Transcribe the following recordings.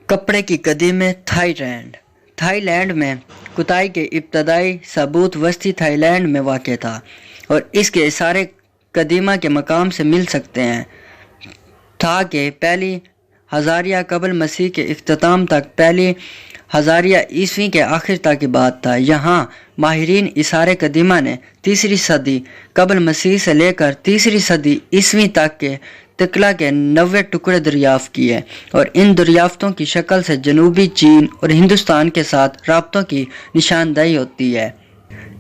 کپڑے کی قدیم تھائی لینڈ میں کتائی کے ابتدائی ثبوت وسطی تھائی لینڈ میں واقع تھا اور اس کے اشارے قدیمہ کے مقام سے مل سکتے ہیں تھا کہ پہلی ہزاریہ قبل مسیح کے اختتام تک پہلی ہزاریہ عیسوی کے آخر تک کی بات تھا۔ یہاں ماہرین آثار قدیمہ نے 3 صدی قبل مسیح سے لے کر 3 صدی عیسوی تک کے طلا کے 90 ٹکڑے دریافت کیے اور ان دریافتوں کی شکل سے جنوبی چین اور ہندوستان کے ساتھ رابطوں کی نشاندہی ہوتی ہے۔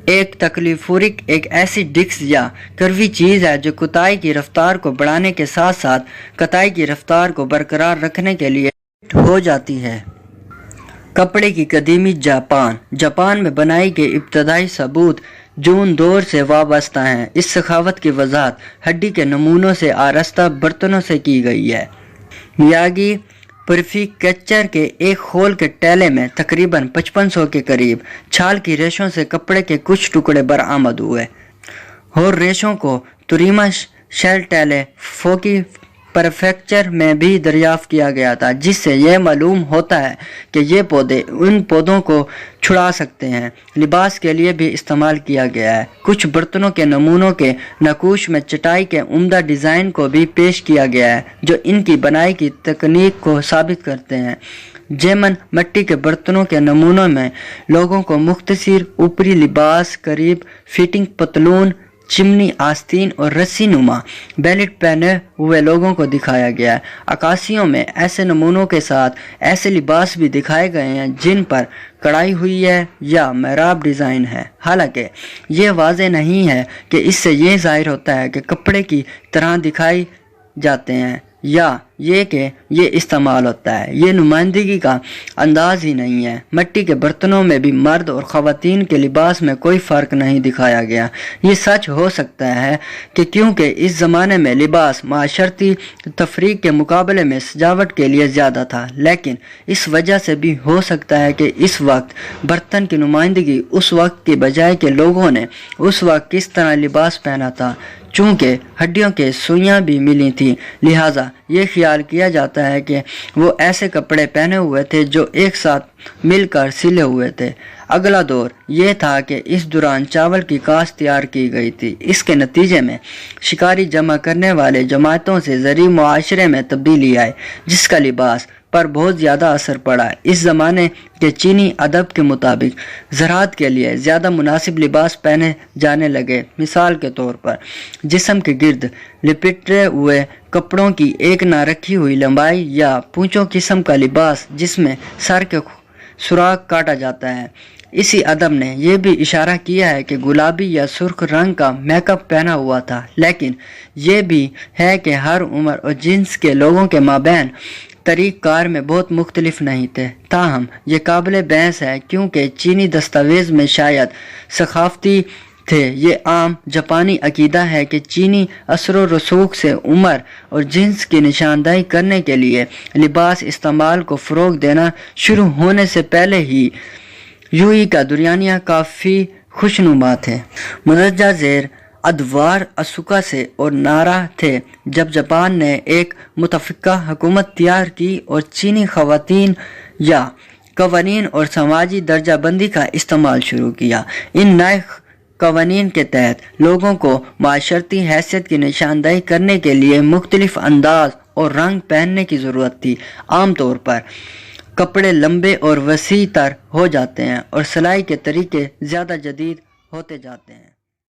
ایک تکلیفورک ایک ایسی ڈسک یا کروی چیز ہے جو کتائی کی رفتار کو بڑھانے کے ساتھ ساتھ کتائی کی رفتار کو برقرار رکھنے کے لیے ہو جاتی ہے۔ کپڑے کی قدیمی جاپان میں بنائی گئی ابتدائی ثبوت جون دور سے وابستہ ہیں۔ اس سخاوت کی وضاحت ہڈی کے نمونوں سے آراستہ برتنوں سے کی گئی ہے۔ میاگی پریفیکچر کے ایک خول کے ٹیلے میں تقریباً 5500 کے قریب چھال کی ریشوں سے کپڑے کے کچھ ٹکڑے برآمد ہوئے اور ریشوں کو توریما شیل ٹیلے فوکی پریفیکچر میں بھی دریافت کیا گیا تھا، جس سے یہ معلوم ہوتا ہے کہ یہ پودے ان پودوں کو چھڑا سکتے ہیں۔ لباس کے لیے بھی استعمال کیا گیا ہے۔ کچھ برتنوں کے نمونوں کے نقوش میں چٹائی کے عمدہ ڈیزائن کو بھی پیش کیا گیا ہے جو ان کی بنائی کی تکنیک کو ثابت کرتے ہیں۔ جیمن مٹی کے برتنوں کے نمونوں میں لوگوں کو مختصر اوپری لباس، قریب فٹنگ پتلون، چمنی آستین اور رسی نما بیلٹ پہنے ہوئے لوگوں کو دکھایا گیا ہے۔ عکاسیوں میں ایسے نمونوں کے ساتھ ایسے لباس بھی دکھائے گئے ہیں جن پر کڑھائی ہوئی ہے یا محراب ڈیزائن ہے، حالانکہ یہ واضح نہیں ہے کہ اس سے یہ ظاہر ہوتا ہے کہ کپڑے کی طرح دکھائے جاتے ہیں یا یہ کہ یہ استعمال ہوتا ہے۔ یہ نمائندگی کا انداز ہی نہیں ہے۔ مٹی کے برتنوں میں بھی مرد اور خواتین کے لباس میں کوئی فرق نہیں دکھایا گیا۔ یہ سچ ہو سکتا ہے کہ کیونکہ اس زمانے میں لباس معاشرتی تفریق کے مقابلے میں سجاوٹ کے لیے زیادہ تھا، لیکن اس وجہ سے بھی ہو سکتا ہے کہ اس وقت برتن کی نمائندگی اس وقت کی بجائے کہ لوگوں نے اس وقت کس طرح لباس پہنا تھا۔ چونکہ ہڈیوں کے سوئیاں بھی ملی تھیں، لہٰذا یہ خیال کیا جاتا ہے کہ وہ ایسے کپڑے پہنے ہوئے تھے جو ایک ساتھ مل کر سلے ہوئے تھے۔ اگلا دور یہ تھا کہ اس دوران چاول کی کاشت تیار کی گئی تھی۔ اس کے نتیجے میں شکاری جمع کرنے والے جماعتوں سے زرعی معاشرے میں تبدیلی آئی، جس کا لباس پر بہت زیادہ اثر پڑا۔ اس زمانے کے چینی ادب کے مطابق زراعت کے لیے زیادہ مناسب لباس پہنے جانے لگے۔ مثال کے طور پر جسم کے گرد لپٹے ہوئے کپڑوں کی ایک نہ رکھی ہوئی لمبائی یا پونچو قسم کا لباس جس میں سر کے سوراخ کاٹا جاتا ہے۔ اسی ادب نے یہ بھی اشارہ کیا ہے کہ گلابی یا سرخ رنگ کا میک اپ پہنا ہوا تھا، لیکن یہ بھی ہے کہ ہر عمر اور جنس کے لوگوں کے مابین طریق کار میں بہت مختلف نہیں تھے۔ تاہم یہ قابل بحث ہے کیونکہ چینی دستاویز میں شاید ثقافتی تھے۔ یہ عام جاپانی عقیدہ ہے کہ چینی اثر و رسوخ سے عمر اور جنس کی نشاندہی کرنے کے لیے لباس استعمال کو فروغ دینا شروع ہونے سے پہلے ہی یوئی کا دورانیہ کافی خوشنما تھے۔ مندرجہ ذیل ادوار اسوکا سے اور نارا تھے جب جاپان نے ایک متفقہ حکومت تیار کی اور چینی خواتین یا قوانین اور سماجی درجہ بندی کا استعمال شروع کیا۔ ان نئے قوانین کے تحت لوگوں کو معاشرتی حیثیت کی نشاندہی کرنے کے لیے مختلف انداز اور رنگ پہننے کی ضرورت تھی۔ عام طور پر کپڑے لمبے اور وسیع تر ہو جاتے ہیں اور سلائی کے طریقے زیادہ جدید ہوتے جاتے ہیں۔